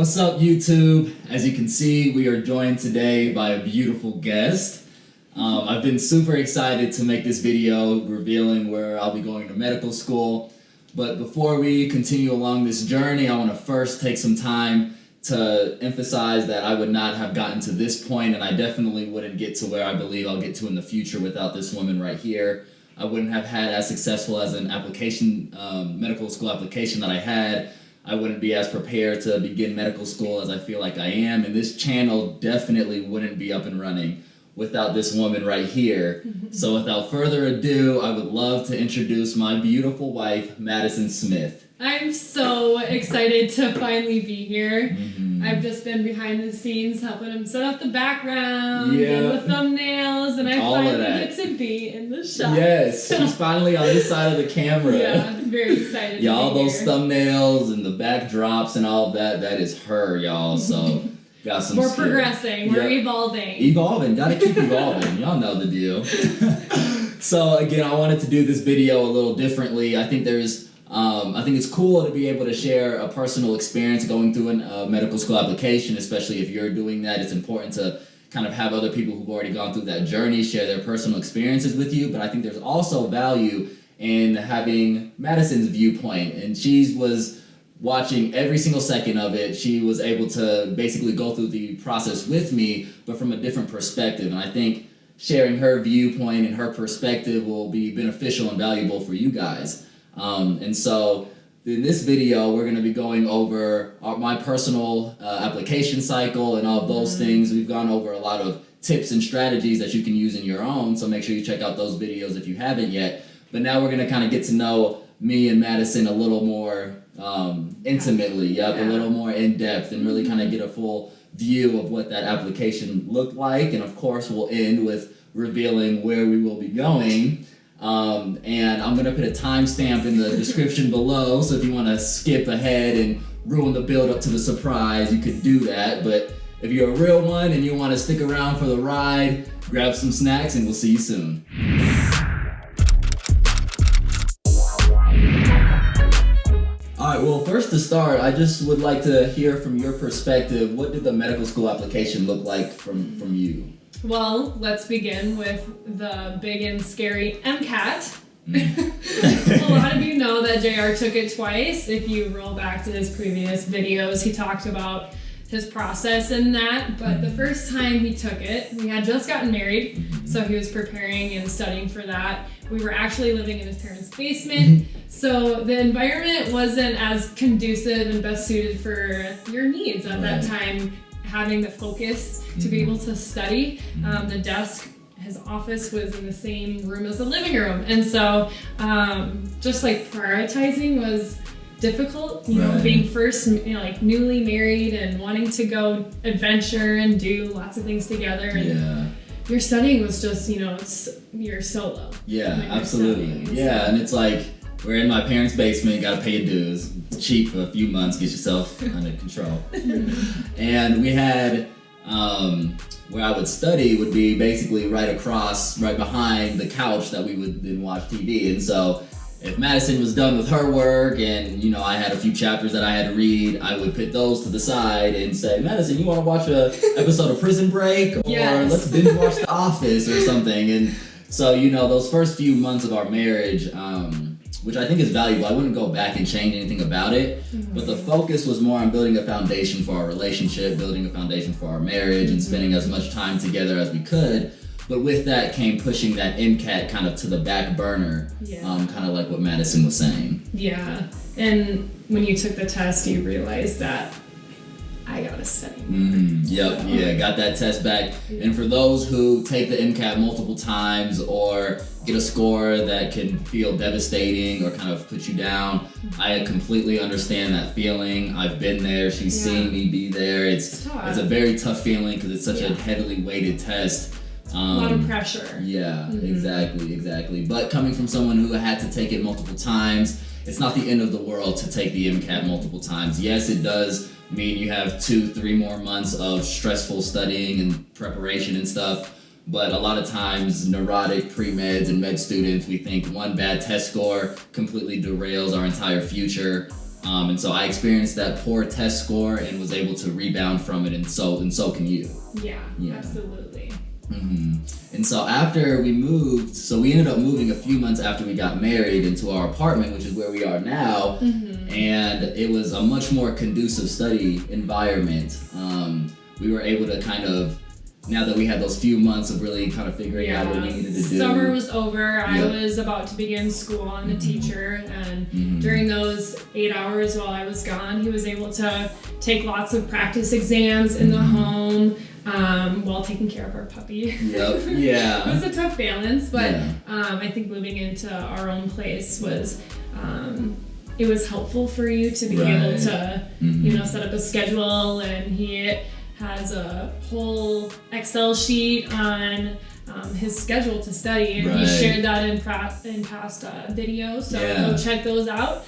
What's up, YouTube? As you can see, we are joined today by a beautiful guest. I've been super excited to make this video revealing where I'll be going to medical school. But before we continue along this journey, I want to first take some time to emphasize that I would not have gotten to this point, and I definitely wouldn't get to where I believe I'll get to in the future without this woman right here. I wouldn't have had as successful as an application, medical school application that I had. I wouldn't be as prepared to begin medical school as I feel like I am, and this channel definitely wouldn't be up and running without this woman right here. So without further ado, I would love to introduce my beautiful wife, Madison Smith. I'm so excited to finally be here. I've just been behind the scenes helping him set up the background and the thumbnails, and I finally get to be in the shot. Yes, she's finally on this side of the camera. Yeah, I'm very excited. Yeah, all those thumbnails and the backdrops and all of that, that is her, y'all. So got some We're skill. Progressing, we're evolving. Evolving, gotta keep evolving. Y'all know the deal. So again, I wanted to do this video a little differently. I think it's cool to be able to share a personal experience going through a medical school application, especially if you're doing that. It's important to kind of have other people who've already gone through that journey share their personal experiences with you. But I think there's also value in having Madison's viewpoint, and she was watching every single second of it. She was able to basically go through the process with me, but from a different perspective. And I think sharing her viewpoint and her perspective will be beneficial and valuable for you guys. And so in this video, we're going to be going over my personal application cycle and all of those things. We've gone over a lot of tips and strategies that you can use in your own, so make sure you check out those videos if you haven't yet. But now we're going to kind of get to know me and Madison a little more intimately, a little more in depth, and really kind of get a full view of what that application looked like. And of course, we'll end with revealing where we will be going. And I'm going to put a timestamp in the description below, so if you want to skip ahead and ruin the build up to the surprise, you could do that. But if you're a real one and you want to stick around for the ride, grab some snacks and we'll see you soon. Alright, well, first to start, I just would like to hear from your perspective, what did the medical school application look like from you? Well, let's begin with the big and scary MCAT. A lot of you know that JR took it twice. If you roll back to his previous videos, he talked about his process in that. But the first time he took it, we had just gotten married, so he was preparing and studying for that. We were actually living in his parents' basement, so the environment wasn't as conducive and best suited for your needs at that time. Having the focus to be able to study. The desk, his office was in the same room as the living room. And so just like prioritizing was difficult, you know, being first, like newly married and wanting to go adventure and do lots of things together. And your studying was just, you're solo. Yeah, absolutely. Yeah, and it's like, we're in my parents' basement, gotta pay your dues. It's cheap for a few months, get yourself under control. And we had, where I would study would be basically right behind the couch that we would then watch TV. And so if Madison was done with her work and, I had a few chapters that I had to read, I would put those to the side and say, Madison, you wanna watch an episode of Prison Break? Or let's binge watch The Office or something. And so, those first few months of our marriage, which I think is valuable. I wouldn't go back and change anything about it, but the focus was more on building a foundation for our relationship, building a foundation for our marriage, and spending as much time together as we could. But with that came pushing that MCAT kind of to the back burner, kind of like what Madison was saying. Yeah, and when you took the test, you realized that I gotta study more. Got that test back. And for those who take the MCAT multiple times or get a score that can feel devastating or kind of put you down, I completely understand that feeling. I've been there. She's seen me be there. It's a very tough feeling because it's such a heavily weighted test. A lot of pressure. Yeah, exactly. But coming from someone who had to take it multiple times, it's not the end of the world to take the MCAT multiple times. Yes, it does mean you have 2-3 more months of stressful studying and preparation and stuff, but a lot of times neurotic pre-meds and med students, we think one bad test score completely derails our entire future. And so I experienced that poor test score and was able to rebound from it, and so can you. Yeah. Absolutely. And so after we moved, so we ended up moving a few months after we got married into our apartment, which is where we are now, and it was a much more conducive study environment. We were able to kind of, now that we had those few months of really kind of figuring out what we needed to do. Summer was over. I was about to begin school. I'm a teacher, and during those 8 hours while I was gone, he was able to take lots of practice exams in the home while taking care of our puppy. It was a tough balance, but I think moving into our own place was it was helpful for you to be able to set up a schedule, and he has a whole Excel sheet on his schedule to study, and he shared that in past videos, so go check those out.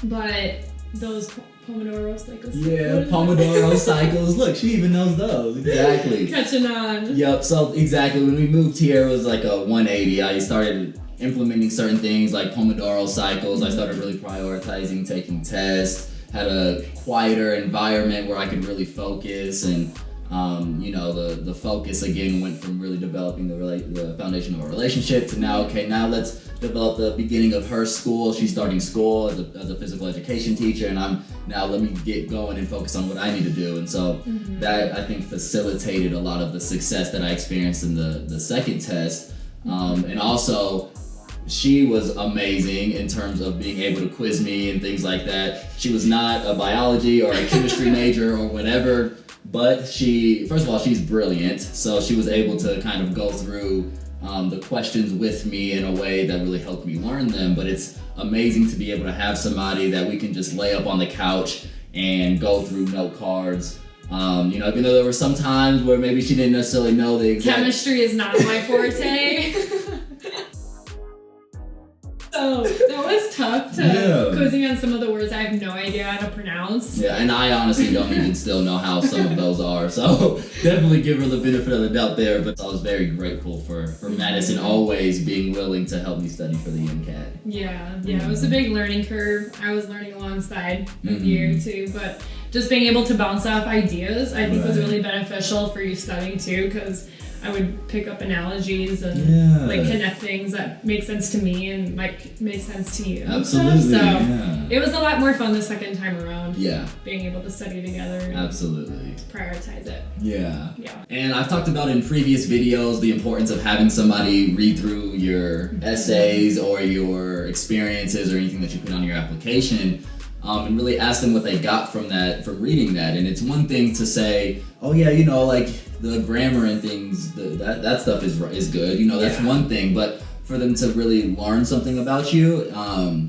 But those Pomodoro cycles. Pomodoro cycles. Look, she even knows those. Exactly. Catching on. Yep, so exactly. When we moved here, it was like a 180. I started implementing certain things like Pomodoro cycles. I started really prioritizing taking tests. Had a quieter environment where I could really focus, and the focus again went from really developing the foundation of a relationship to now let's develop the beginning of her school. She's starting school as a physical education teacher, and let me get going and focus on what I need to do. And so that, I think, facilitated a lot of the success that I experienced in the second test, and also she was amazing in terms of being able to quiz me and things like that. She was not a biology or a chemistry major or whatever, but first of all, she's brilliant. So she was able to kind of go through the questions with me in a way that really helped me learn them. But it's amazing to be able to have somebody that we can just lay up on the couch and go through note cards. Even though there were some times where maybe she didn't necessarily know the exact... Chemistry is not my forte. So that was tough to quizzing on some of the words I have no idea how to pronounce. Yeah, and I honestly don't even still know how some of those are. So definitely give her the benefit of the doubt there. But I was very grateful for Madison always being willing to help me study for the MCAT. Yeah, it was a big learning curve. I was learning alongside of you too, but just being able to bounce off ideas, I think was really beneficial for you studying too, because I would pick up analogies and connect things that make sense to me and make sense to you. Absolutely. It was a lot more fun the second time around. Yeah. Being able to study together. And absolutely. Prioritize it. Yeah. And I've talked about in previous videos the importance of having somebody read through your essays or your experiences or anything that you put on your application. And really ask them what they got from reading that. And it's one thing to say, oh yeah, the grammar and things, that stuff is good. That's one thing. But for them to really learn something about you,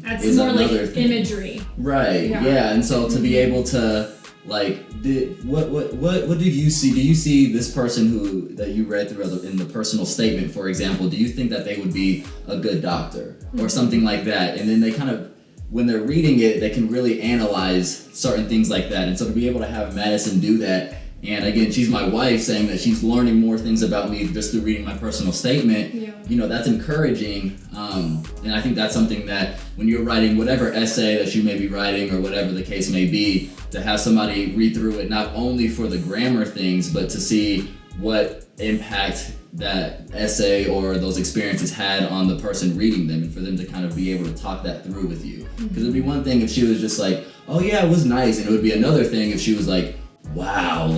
that's is more another like thing. Imagery. Right. Yeah. And so to be able to what did you see? Do you see this person that you read through in the personal statement, for example? Do you think that they would be a good doctor or something like that? And then they kind of, when they're reading it, they can really analyze certain things like that. And so to be able to have Madison do that, and again, she's my wife, saying that she's learning more things about me just through reading my personal statement, that's encouraging. And I think that's something that when you're writing whatever essay that you may be writing or whatever the case may be, to have somebody read through it, not only for the grammar things, but to see what impact that essay or those experiences had on the person reading them, and for them to kind of be able to talk that through with you. Because it'd be one thing if she was just like, oh yeah, it was nice, and it would be another thing if she was like, wow,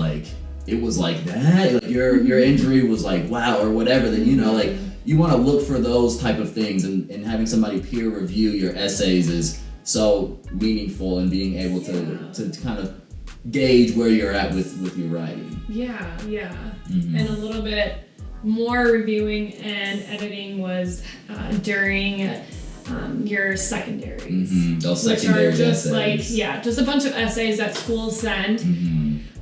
it was like that, your injury was like wow, or whatever. Then you want to look for those type of things, and having somebody peer review your essays is so meaningful, and being able to kind of gauge where you're at with your writing. And a little bit more reviewing and editing was during your secondaries. Those secondary which are just essays. Just a bunch of essays that schools send.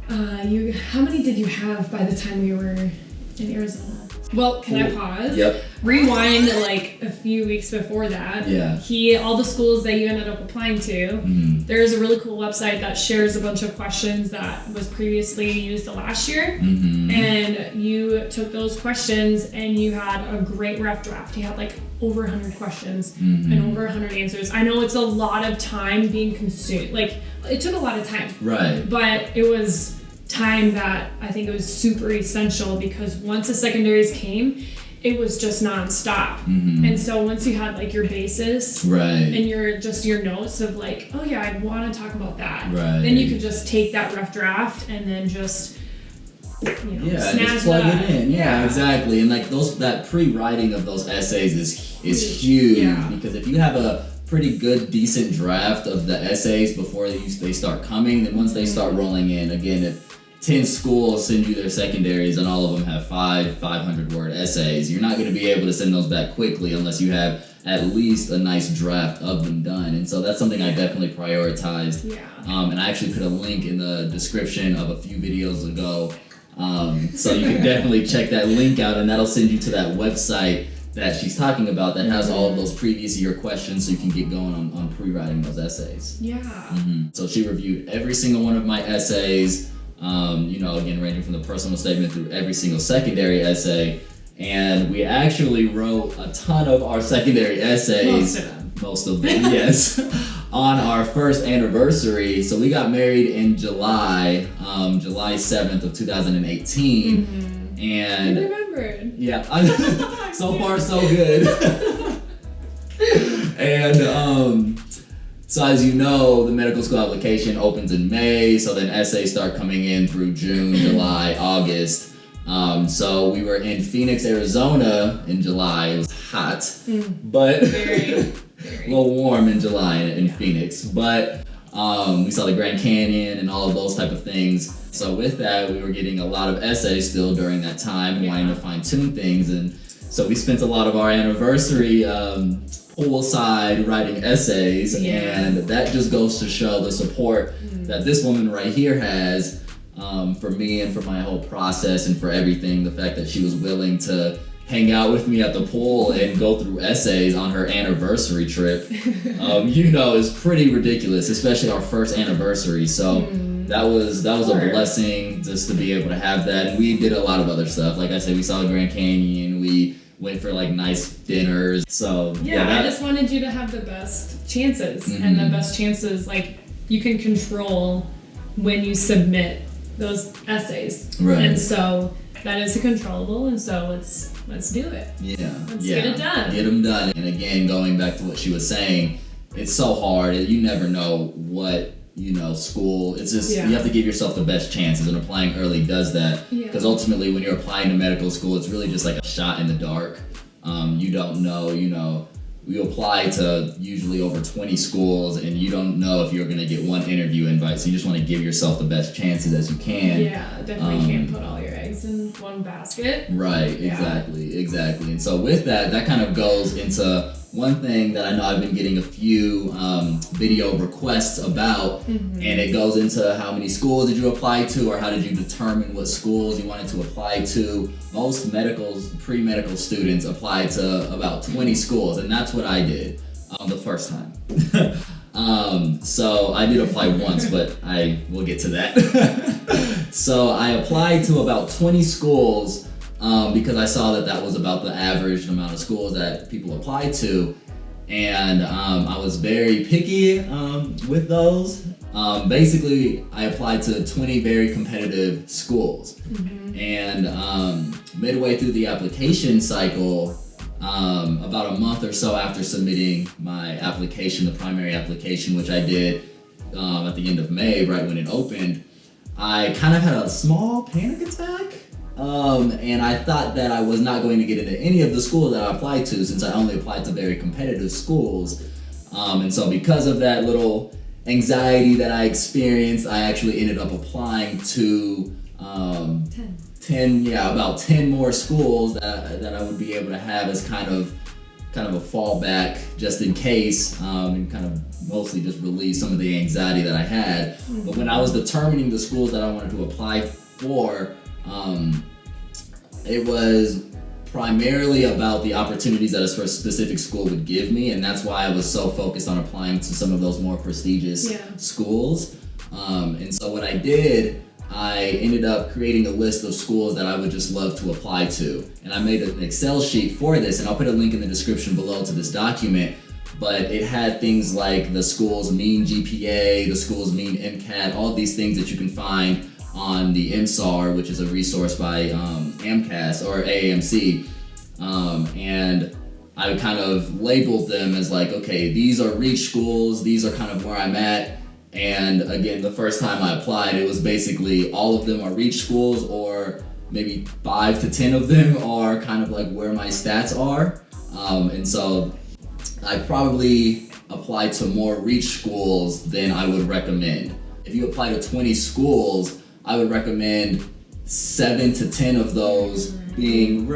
How many did you have by the time you were in Arizona? Well, can I pause? Yep. Rewind like a few weeks before that. Yeah. All the schools that you ended up applying to, there's a really cool website that shares a bunch of questions that was previously used the last year. And you took those questions and you had a great rough draft. You had like over 100 questions and over 100 answers. I know it's a lot of time being consumed. Like, it took a lot of time. Right. But it was time that I think it was super essential, because once the secondaries came, it was just nonstop. And so once you had like your basis and your notes of like, oh yeah, I want to talk about that, then you could just take that rough draft and then just just plug it in. Yeah, exactly. And like that pre-writing of those essays is huge, because if you have a pretty good, decent draft of the essays before they start coming, then once they start rolling in, again, if 10 schools send you their secondaries and all of them have 500-word essays, you're not going to be able to send those back quickly unless you have at least a nice draft of them done. And so that's something I definitely prioritized. And I actually put a link in the description of a few videos ago, so you can definitely check that link out, and that'll send you to that website that she's talking about that has all of those previous year questions, so you can get going on pre-writing those essays. So she reviewed every single one of my essays, again, ranging from the personal statement through every single secondary essay. And we actually wrote a ton of our secondary essays. Most of them, yes. On our first anniversary. So we got married in July 7th of 2018. And I remembered. Yeah, so far so good. And so as you know, the medical school application opens in May, so then essays start coming in through June, July, August. So we were in Phoenix, Arizona in July. It was hot, but a little warm in July in Phoenix. But we saw the Grand Canyon and all of those type of things. So with that, we were getting a lot of essays still during that time, wanting to fine-tune things. And so we spent a lot of our anniversary poolside writing essays, and that just goes to show the support that this woman right here has for me and for my whole process and for everything. The fact that she was willing to hang out with me at the pool and go through essays on her anniversary trip, is pretty ridiculous, especially our first anniversary. So that was a blessing just to be able to have that. And we did a lot of other stuff. Like I said, we saw the Grand Canyon. We went for like nice dinners. So I just wanted you to have the best chances, and the best chances, like, you can control when you submit those essays, and so that is a controllable, and so let's do it. Let's get it done. Get them done. And again, going back to what she was saying, it's so hard. You never know what school. It's just you have to give yourself the best chances, and applying early does that. Because ultimately, when you're applying to medical school, it's really just like a shot in the dark. You don't know. We apply to usually over 20 schools, and you don't know if you're going to get one interview invite. So you just want to give yourself the best chances as you can. Yeah, definitely can't put all your eggs in one basket. Right, exactly. And so with that kind of goes into one thing that I know I've been getting a few video requests about, and it goes into how many schools did you apply to, or how did you determine what schools you wanted to apply to. Most pre-medical students apply to about 20 schools, and that's what I did the first time. So I did apply once, but I will get to that. So I applied to about 20 schools because I saw that was about the average amount of schools that people apply to. And I was very picky with those. Basically, I applied to 20 very competitive schools. And midway through the application cycle, about a month or so after submitting my application, the primary application, which I did at the end of May, right when it opened, I kind of had a small panic attack. And I thought that I was not going to get into any of the schools that I applied to, since I only applied to very competitive schools. And so because of that little anxiety that I experienced, I actually ended up applying to 10 more schools that I would be able to have as kind of a fallback just in case, and kind of mostly just relieve some of the anxiety that I had. But when I was determining the schools that I wanted to apply for, it was primarily about the opportunities that a specific school would give me, and that's why I was so focused on applying to some of those more prestigious schools. And so what I did, I ended up creating a list of schools that I would just love to apply to. And I made an Excel sheet for this, and I'll put a link in the description below to this document. But it had things like the school's mean GPA, the school's mean MCAT, all these things that you can find on the MSAR, which is a resource by AMCAS or AAMC. And I kind of labeled them as like, okay, these are reach schools, these are kind of where I'm at. And again, the first time I applied, it was basically all of them are reach schools, or maybe 5 to 10 of them are kind of like where my stats are. And so I probably applied to more reach schools than I would recommend. If you apply to 20 schools, I would recommend 7 to 10 of those being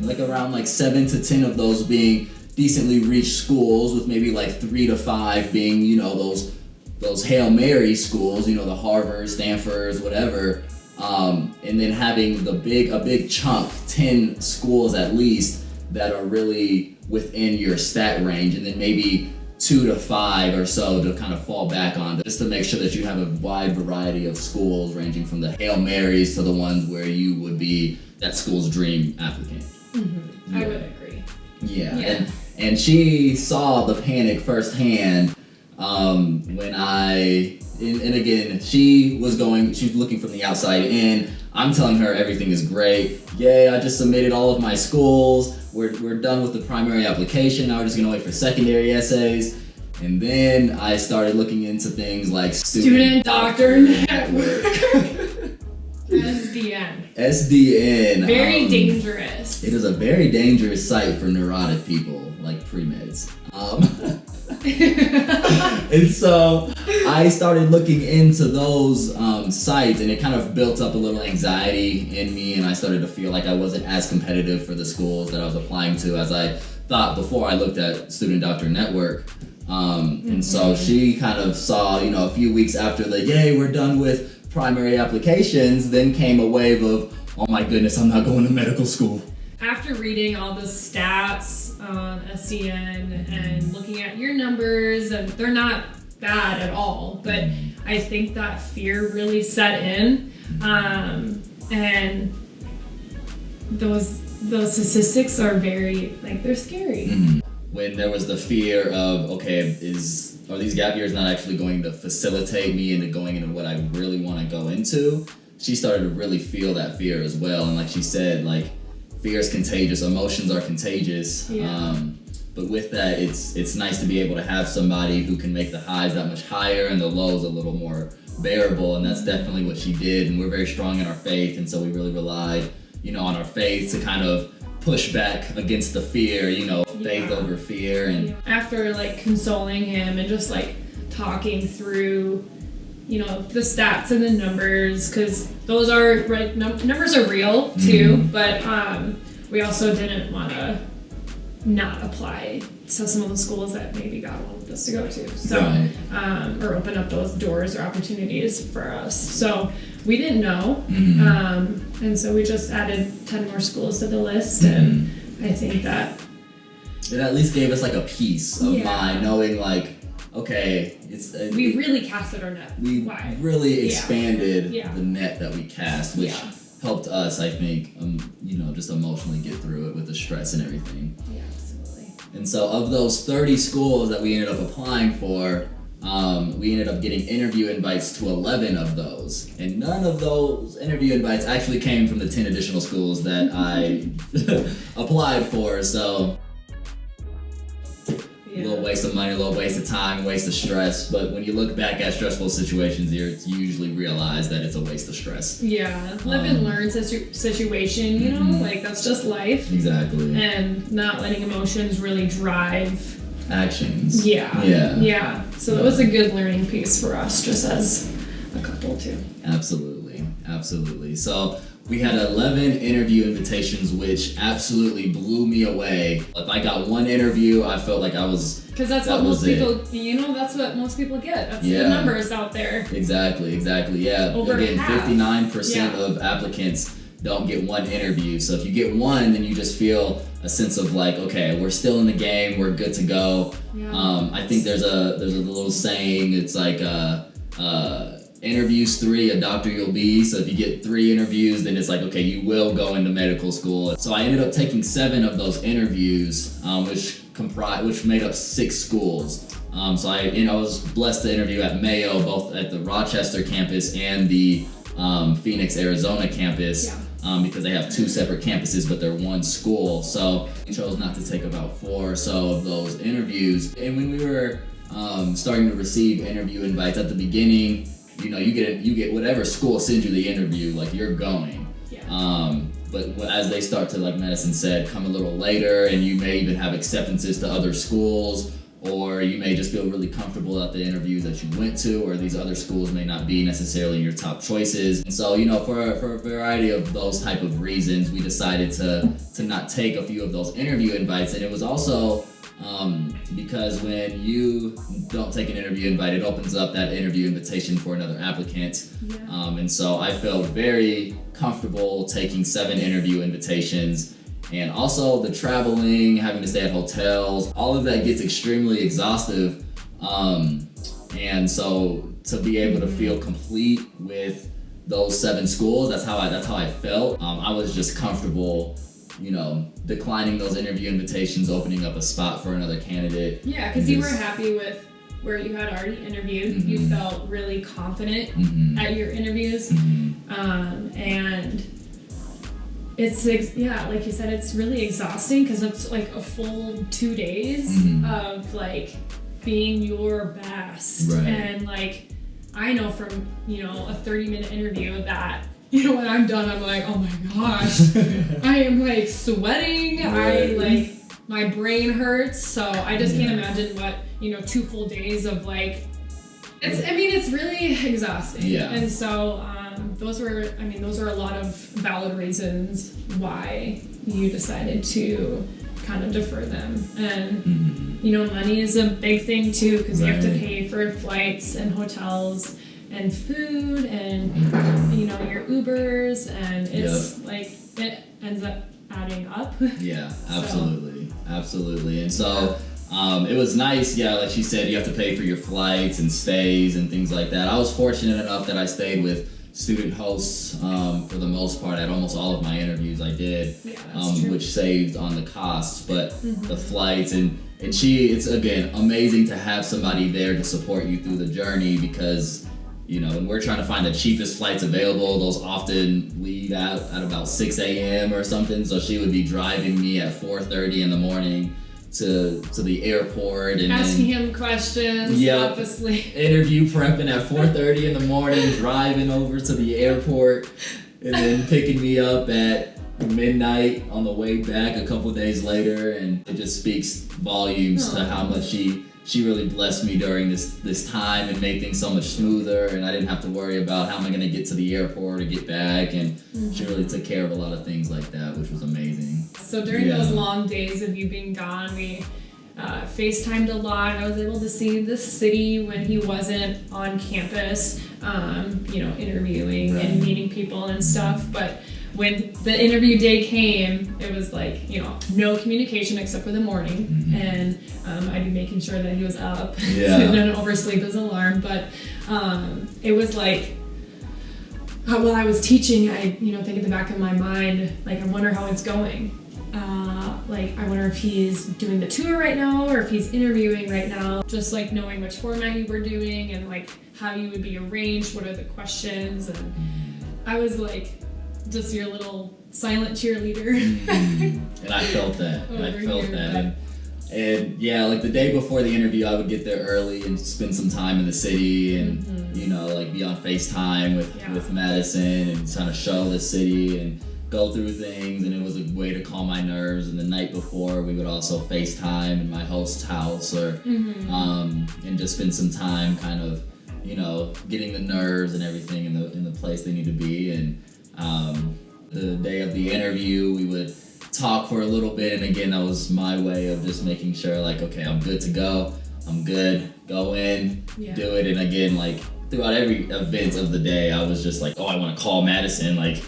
like around like 7 to 10 of those being decently reach schools, with maybe like 3 to 5 being, you know, those Hail Mary schools, you know, the Harvard, Stanfords, whatever. And then having a big chunk, 10 schools at least, that are really within your stat range, and then maybe 2 to 5 or so to kind of fall back on, just to make sure that you have a wide variety of schools, ranging from the Hail Marys to the ones where you would be that school's dream applicant. Mm-hmm. I would agree. Yeah. And she saw the panic firsthand when and again, she was looking from the outside in. I'm telling her everything is great. Yay, I just submitted all of my schools. We're done with the primary application. Now we're just gonna wait for secondary essays. And then I started looking into things like Student Doctor Network. SDN. Very dangerous. It is a very dangerous site for neurotic people, like pre-meds. And so I started looking into those sites, and it kind of built up a little anxiety in me, and I started to feel like I wasn't as competitive for the schools that I was applying to as I thought before I looked at Student Doctor Network. And so she kind of saw, you know, a few weeks after the yay, we're done with primary applications, then came a wave of, oh my goodness, I'm not going to medical school. After reading all the stats on SCN and looking at your numbers, and they're not bad at all, but I think that fear really set in, and those statistics are very, like, they're scary. When there was the fear of, okay, are these gap years not actually going to facilitate me into going into what I really want to go into, she started to really feel that fear as well. And like she said, like, fear is contagious, emotions are contagious. But with that, it's nice to be able to have somebody who can make the highs that much higher and the lows a little more bearable, and that's definitely what she did. And we're very strong in our faith, and so we really relied, you know, on our faith to kind of push back against the fear, you know, faith over fear. And after like consoling him and just like talking through, you know, the stats and the numbers, because those are right, numbers are real too, but we also didn't want to not apply to some of the schools that maybe God wanted us to go to, so or open up those doors or opportunities for us. So we didn't know, and so we just added 10 more schools to the list, and I think that it at least gave us like a peace of mind, knowing like, okay, we really casted our net wide. Really expanded the net that we cast, which helped us, I think, you know, just emotionally get through it with the stress and everything. Yeah, absolutely. And so of those 30 schools that we ended up applying for, we ended up getting interview invites to 11 of those. And none of those interview invites actually came from the 10 additional schools that I applied for. So a little waste of money, a little waste of time, waste of stress. But when you look back at stressful situations, you usually realize that it's a waste of stress. Yeah, live and learn situation, you know, like that's just life. Exactly. And not letting emotions really drive actions. Yeah. So that was a good learning piece for us, just as a couple too. Absolutely. So we had 11 interview invitations, which absolutely blew me away. If I got one interview, I felt like I was... Because that's what most people, you know, that's what most people get. That's the numbers out there. Exactly, yeah. Over again, half. 59% of applicants don't get one interview. So if you get one, then you just feel a sense of like, okay, we're still in the game, we're good to go. Yeah. I think there's a little saying, it's like interviews 3, a doctor you'll be. So if you get 3 interviews, then it's like, okay, you will go into medical school. So I ended up taking 7 of those interviews, which made up 6 schools. So I was blessed to interview at Mayo, both at the Rochester campus and the Phoenix, Arizona campus. Yeah. Because they have 2 separate campuses, but they're one school. So I chose not to take about 4 or so of those interviews. And when we were starting to receive interview invites at the beginning, you get whatever school sends you the interview, like you're going. Yeah. But as they start to, like Madison said, come a little later, and you may even have acceptances to other schools, or you may just feel really comfortable at the interviews that you went to, or these other schools may not be necessarily your top choices. And so, for a variety of those type of reasons, we decided to not take a few of those interview invites. And it was also because when you don't take an interview invite, it opens up that interview invitation for another applicant. Yeah. And so I felt very comfortable taking 7 interview invitations. And also the traveling, having to stay at hotels, all of that gets extremely exhaustive. And so to be able to feel complete with those 7 schools, that's how I felt. I was just comfortable, declining those interview invitations, opening up a spot for another candidate. Yeah, because you were happy with where you had already interviewed. Mm-hmm. You felt really confident at your interviews. Mm-hmm. And it's, like you said, it's really exhausting because it's like a full 2 days of like being your best. Right. And like, I know from, a 30-minute interview that, when I'm done, I'm like, oh my gosh, I am like sweating. Right. My brain hurts. So I just can't imagine what, 2 full days of like, it's really exhausting. Yeah. And so, those are a lot of valid reasons why you decided to kind of defer them. And, money is a big thing too, because you have to pay for flights and hotels and food and, your Ubers, and it's it ends up adding up. Yeah, absolutely. Absolutely. And so, it was nice, like she said, you have to pay for your flights and stays and things like that. I was fortunate enough that I stayed with student hosts for the most part at almost all of my interviews I did, which saved on the costs, but the flights and it's again amazing to have somebody there to support you through the journey, because when we're trying to find the cheapest flights available, those often leave out at about 6 a.m. or something, so she would be driving me at 4:30 in the morning to the airport and asking him questions. Yep. Obviously. Interview prepping at 4:30 in the morning, driving over to the airport, and then picking me up at midnight on the way back a couple days later. And it just speaks volumes to how much she really blessed me during this time and made things so much smoother, and I didn't have to worry about how am I going to get to the airport or get back, and she really took care of a lot of things like that, which was amazing. So during those long days of you being gone, we FaceTimed a lot. I was able to see the city when he wasn't on campus, interviewing and meeting people and stuff, but when the interview day came, it was like, no communication except for the morning, and I'd be making sure that he was up so he didn't oversleep his alarm. But it was like, while I was teaching, I think in the back of my mind, like, I wonder how it's going. I wonder if he's doing the tour right now or if he's interviewing right now. Just like knowing which format you were doing and like how you would be arranged, what are the questions, and I was like just your little silent cheerleader. And I felt that. And like the day before the interview, I would get there early and spend some time in the city and be on FaceTime with Madison and kind of show the city and go through things, and it was a way to calm my nerves. And the night before, we would also FaceTime in my host's house or and just spend some time kind of getting the nerves and everything in the place they need to be. And the day of the interview, we would talk for a little bit, and again, that was my way of just making sure, like, okay, I'm good to go, I'm good, go in, do it. And again, like, throughout every event of the day, I was just like, oh, I want to call Madison, like,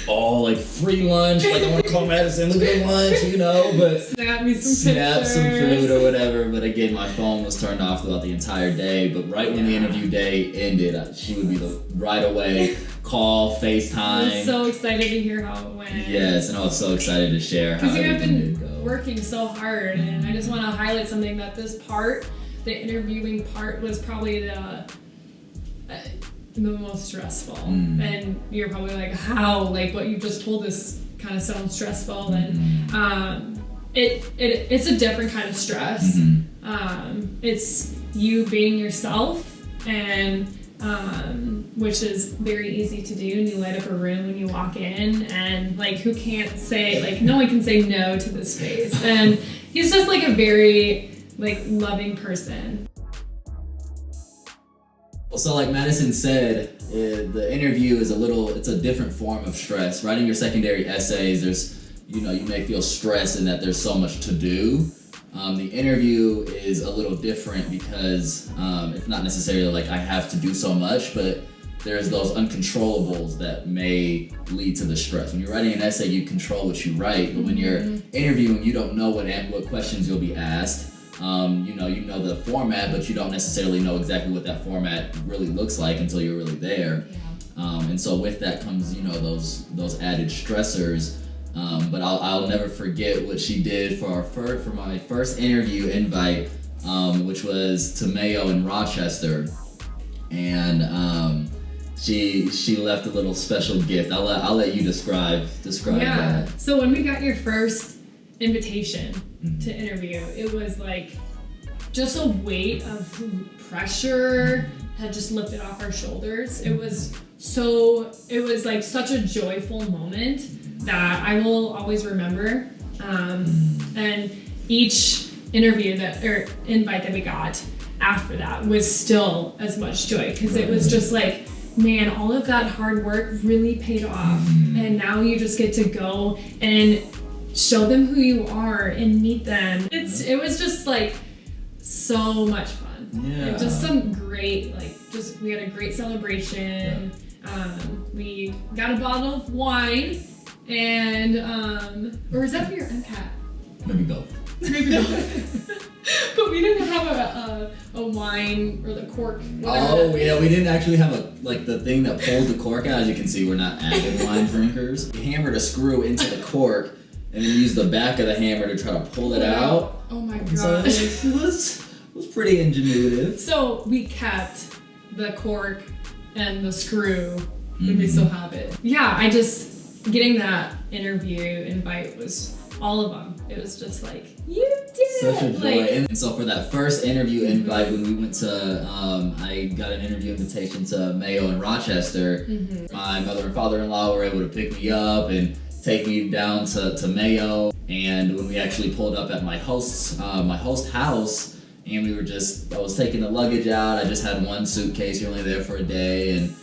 all like free lunch. Like I want to call Madison, look at the lunch, you know, but Snap me some pictures. some food or whatever. But again, my phone was turned off throughout the entire day. But right when the interview day ended, she would be right away, call, FaceTime. I was so excited to hear how it went. Yes, and I was so excited to share how everything did go. Working so hard, and I just want to highlight something that this part, the interviewing part, was probably the most stressful. And you're probably like, how? Like what you just told us kind of sounds stressful, and it's a different kind of stress. It's you being yourself, and which is very easy to do, and you light up a room when you walk in, and like who can't say, like no one can say no to this face, and he's just like a very like loving person. So like Madison said, the interview is it's a different form of stress. Writing your secondary essays, there's, you may feel stressed in that there's so much to do. The interview is a little different because it's not necessarily like I have to do so much, but there's those uncontrollables that may lead to the stress. When you're writing an essay, you control what you write, but when you're interviewing, you don't know what questions you'll be asked. You know the format, but you don't necessarily know exactly what that format really looks like until you're really there. And so with that comes, those added stressors. But I'll never forget what she did for my first interview invite, which was to Mayo in Rochester, and she left a little special gift. I'll let you describe that. So when we got your first invitation to interview, it was like just a weight of pressure had just lifted off our shoulders. It was like such a joyful moment that I will always remember. And each interview or invite that we got after that was still as much joy, because it was just like, man, all of that hard work really paid off, and now you just get to go and show them who you are and meet them. It was just like so much fun. Yeah. Just some great, we had a great celebration. Yeah. We got a bottle of wine, and or is that for your MCAT? Maybe both. But we didn't have a wine or the cork. Oh yeah, we didn't actually have the thing that pulls the cork out. As you can see, we're not avid wine drinkers. We hammered a screw into the cork and then used the back of the hammer to try to pull it out. Oh my gosh. So it was pretty ingenuitive. So we kept the cork and the screw, and we still have it. Yeah, getting that interview invite was all of them. It was just like, you did such a joy. And so for that first interview invite, when we went to, I got an interview invitation to Mayo in Rochester. My mother and father-in-law were able to pick me up and take me down to Mayo. And when we actually pulled up at my host house, and I was taking the luggage out. I just had one suitcase. You're only there for a day, and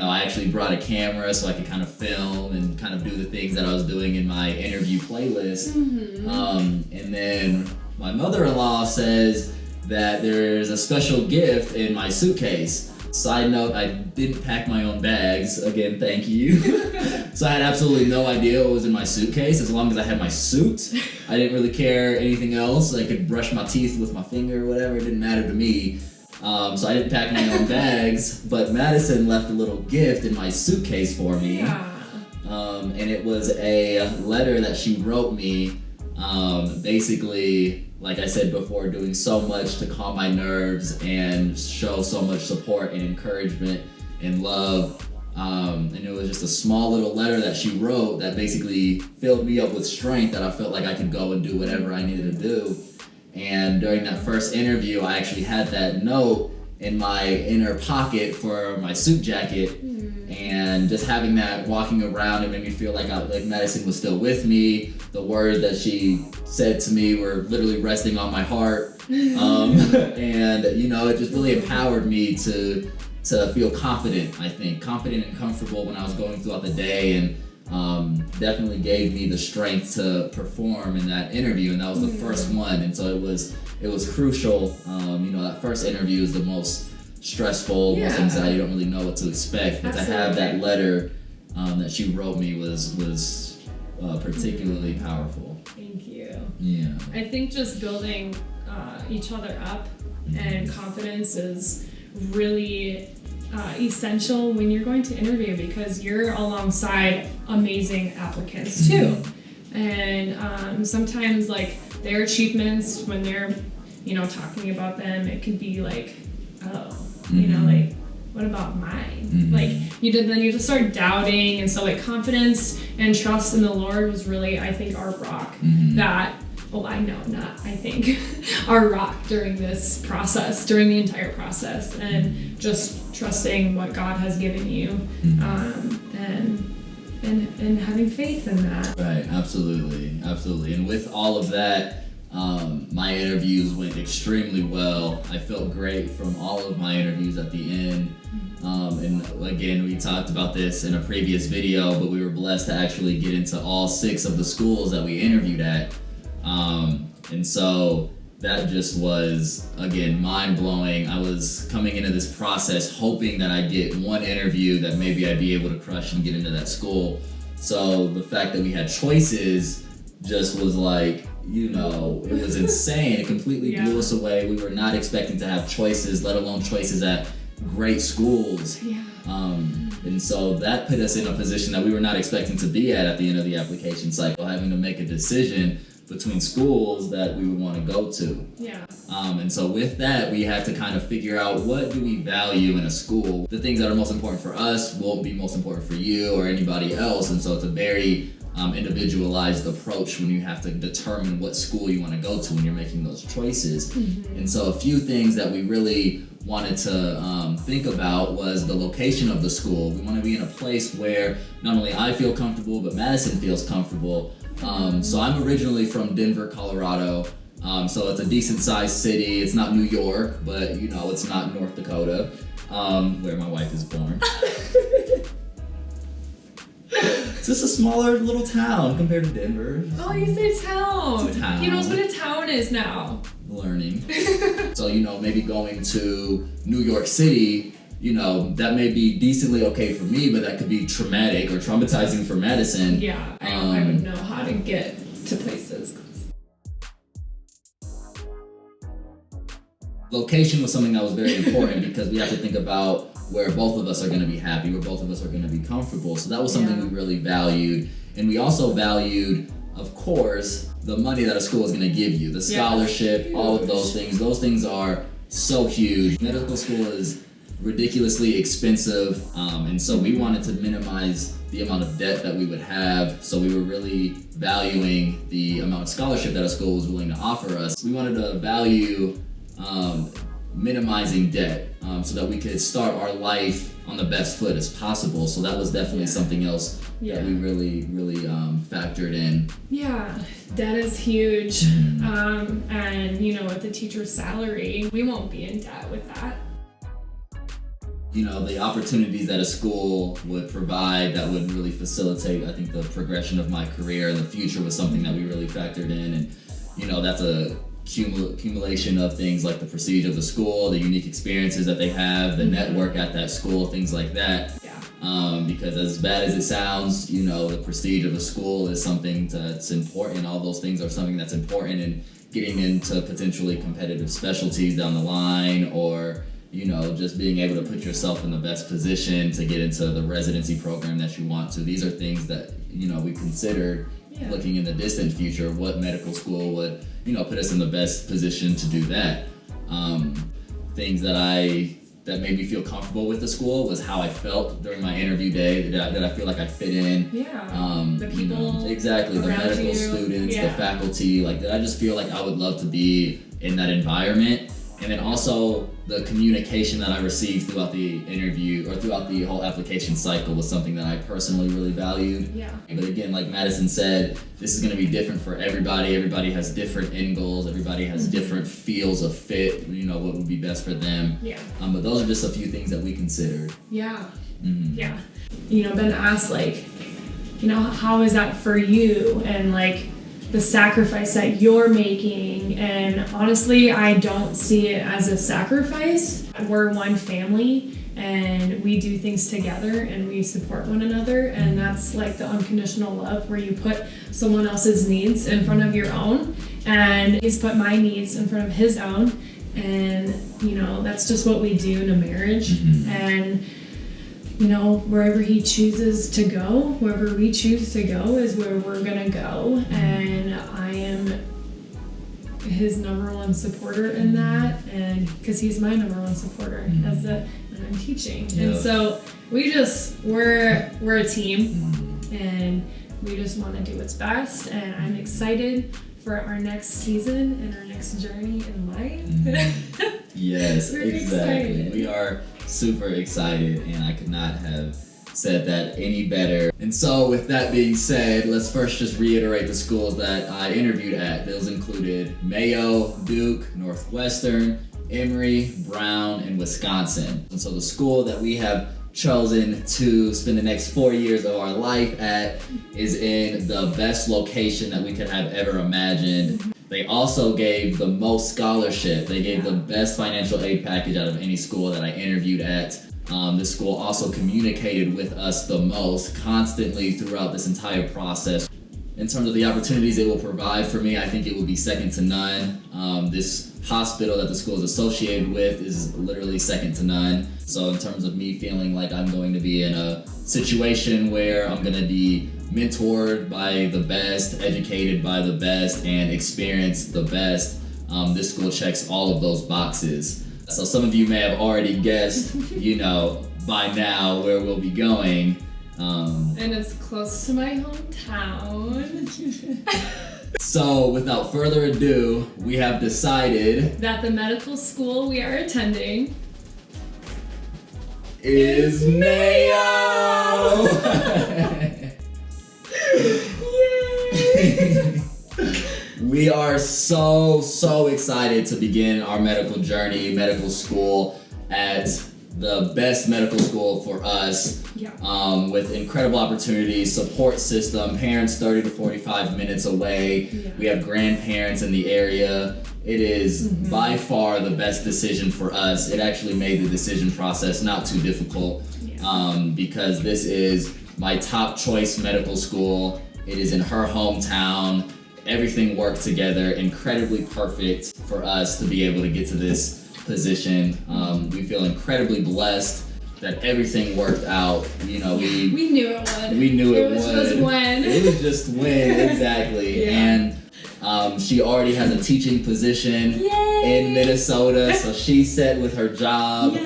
I actually brought a camera so I could kind of film and kind of do the things that I was doing in my interview playlist. And then my mother-in-law says that there's a special gift in my suitcase. Side note, I didn't pack my own bags. Again, thank you. So I had absolutely no idea what was in my suitcase. As long as I had my suit, I didn't really care anything else. I could brush my teeth with my finger or whatever. It didn't matter to me. So I didn't pack my own bags, but Madison left a little gift in my suitcase for me. Yeah. And it was a letter that she wrote me, basically, like I said before, doing so much to calm my nerves and show so much support and encouragement and love. And it was just a small little letter that she wrote that basically filled me up with strength, that I felt like I could go and do whatever I needed to do. And during that first interview, I actually had that note in my inner pocket for my suit jacket. And just having that walking around, it made me feel like Madison was still with me. The words that she said to me were literally resting on my heart. And it just really empowered me to feel confident, I think. Confident and comfortable when I was going throughout the day, and definitely gave me the strength to perform in that interview. And that was the first one, and so it was crucial. That first interview is the most stressful, most anxiety. You don't really know what to expect, but to have that letter that she wrote me was particularly powerful. Thank you. Yeah. I think just building each other up and confidence is really essential when you're going to interview, because you're alongside amazing applicants too. And sometimes like their achievements, when they're, you know, talking about them, it could be like, oh, you know, like, what about mine? Like then you just start doubting. And so like confidence and trust in the Lord was really, I think, our rock that, well, I know, not I think, our rock during this process, during the entire process, and just trusting what God has given you, and having faith in that. Right, absolutely. And with all of that, my interviews went extremely well. I felt great from all of my interviews at the end. And again, we talked about this in a previous video, but we were blessed to actually get into all 6 of the schools that we interviewed at. And so that just was, again, mind-blowing. I was coming into this process hoping that I'd get one interview that maybe I'd be able to crush and get into that school. So the fact that we had choices just was like, you know, it was insane. It completely blew us away. We were not expecting to have choices, let alone choices at great schools. And so that put us in a position that we were not expecting to be at the end of the application cycle, having to make a decision between schools that we would want to go to. And so with that, we had to kind of figure out, what do we value in a school? The things that are most important for us won't be most important for you or anybody else. And so it's a very individualized approach when you have to determine what school you want to go to when you're making those choices. And so a few things that we really wanted to think about was the location of the school. We want to be in a place where not only I feel comfortable, but Madison feels comfortable. So I'm originally from Denver, Colorado. So it's a decent sized city. It's not New York, but you know, it's not North Dakota, where my wife is born. It's just a smaller little town compared to Denver. Oh, you say town. It's a town. He knows what a town is now. Learning. So, you know, maybe going to New York City, you know, that may be decently okay for me, but that could be traumatic or traumatizing for Madison. Yeah, I would know how to get to places. Location was something that was very important because we have to think about where both of us are going to be happy, where both of us are going to be comfortable. So that was something we really valued. And we also valued, of course, the money that a school is going to give you, the scholarship, all of those things. Those things are so huge. Medical school is ridiculously expensive, and so we wanted to minimize the amount of debt that we would have. So we were really valuing the amount of scholarship that a school was willing to offer us. We wanted to value minimizing debt, so that we could start our life on the best foot as possible. So that was definitely something else that we really factored in. Yeah, debt is huge. And you know, with the teacher's salary, we won't be in debt with that. You know, the opportunities that a school would provide that would really facilitate, I think, the progression of my career in the future was something that we really factored in. And, you know, that's a accumulation of things like the prestige of the school, the unique experiences that they have, the network at that school, things like that. Because as bad as it sounds, you know, the prestige of the school is something that's important. All those things are something that's important in getting into potentially competitive specialties down the line, or, you know, just being able to put yourself in the best position to get into the residency program that you want to. These are things that, you know, we considered looking in the distant future, what medical school would, you know, put us in the best position to do that. Things that made me feel comfortable with the school was how I felt during my interview day, that I feel like I fit in. The people, you know, exactly, the medical students, the faculty, like, that I just feel like I would love to be in that environment. And then also the communication that I received throughout the interview, or throughout the whole application cycle, was something that I personally really valued. But again, like Madison said, this is going to be different for everybody. Everybody has different end goals. Everybody has different feels of fit, you know, what would be best for them. But those are just a few things that we considered. You know, been asked, like, you know, how is that for you? And like, the sacrifice that you're making, and honestly, I don't see it as a sacrifice. We're one family, and we do things together and we support one another, and that's like the unconditional love where you put someone else's needs in front of your own, and he's put my needs in front of his own, and you know, that's just what we do in a marriage. And you know, wherever he chooses to go, wherever we choose to go is where we're gonna go, and I am his number one supporter in that, and because he's my number one supporter and I'm teaching. And so we're a team, and we just want to do what's best, and I'm excited for our next season and our next journey in life. Yes, We're exactly. excited. We are super excited, and I could not have said that any better. And so with that being said, let's first just reiterate the schools that I interviewed at. Those included Mayo, Duke, Northwestern, Emory, Brown, and Wisconsin. And so the school that we have chosen to spend the next 4 years of our life at is in the best location that we could have ever imagined. They also gave the most scholarship. They gave the best financial aid package out of any school that I interviewed at. This school also communicated with us the most constantly throughout this entire process. In terms of the opportunities it will provide for me, I think it will be second to none. This hospital that the school is associated with is literally second to none. So in terms of me feeling like I'm going to be in a situation where I'm going to be mentored by the best, educated by the best, and experienced the best, this school checks all of those boxes. So some of you may have already guessed, you know, by now where we'll be going. And it's close to my hometown. So without further ado, we have decided that the medical school we are attending is Mayo! Yay! We are so excited to begin our medical journey, medical school at the best medical school for us, with incredible opportunities, support system, parents 30 to 45 minutes away. We have grandparents in the area. It is by far the best decision for us. It actually made the decision process not too difficult, because this is my top choice medical school. It is in her hometown. Everything worked together, incredibly perfect for us to be able to get to this position. We feel incredibly blessed that everything worked out. You know, we knew it would. We knew it would. It was just when. It was just when, exactly. And she already has a teaching position in Minnesota, so she's set with her job.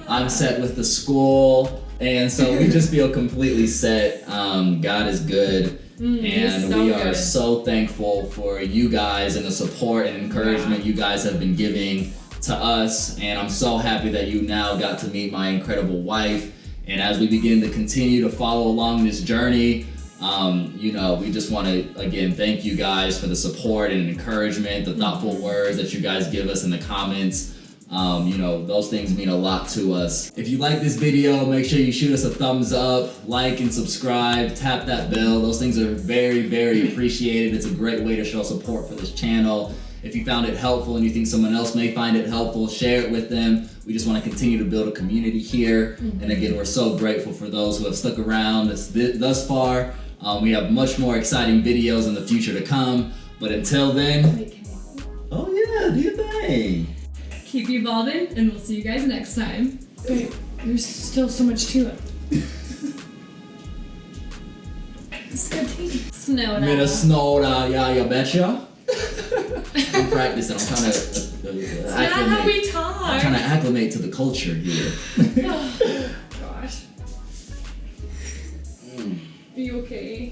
I'm set with the school, and so we just feel completely set. God is good. And we are so thankful for you guys and the support and encouragement you guys have been giving to us. And I'm so happy that you now got to meet my incredible wife. And as we begin to continue to follow along this journey, you know, we just want to, again, thank you guys for the support and encouragement, the thoughtful words that you guys give us in the comments. You know, those things mean a lot to us. If you like this video, make sure you shoot us a thumbs up, like and subscribe, tap that bell. Those things are very appreciated. It's a great way to show support for this channel. If you found it helpful and you think someone else may find it helpful, share it with them. We just want to continue to build a community here. And again, we're so grateful for those who have stuck around thus far. We have much more exciting videos in the future to come. But until then, oh yeah, do your thing. Keep evolving, and we'll see you guys next time. Babe, there's still so much to it. It's good tea. Snowed Minnesota, yeah, you betcha. I'm practicing. I'm trying to not how we talk. I'm trying to acclimate to the culture here. Oh, gosh. Are you okay?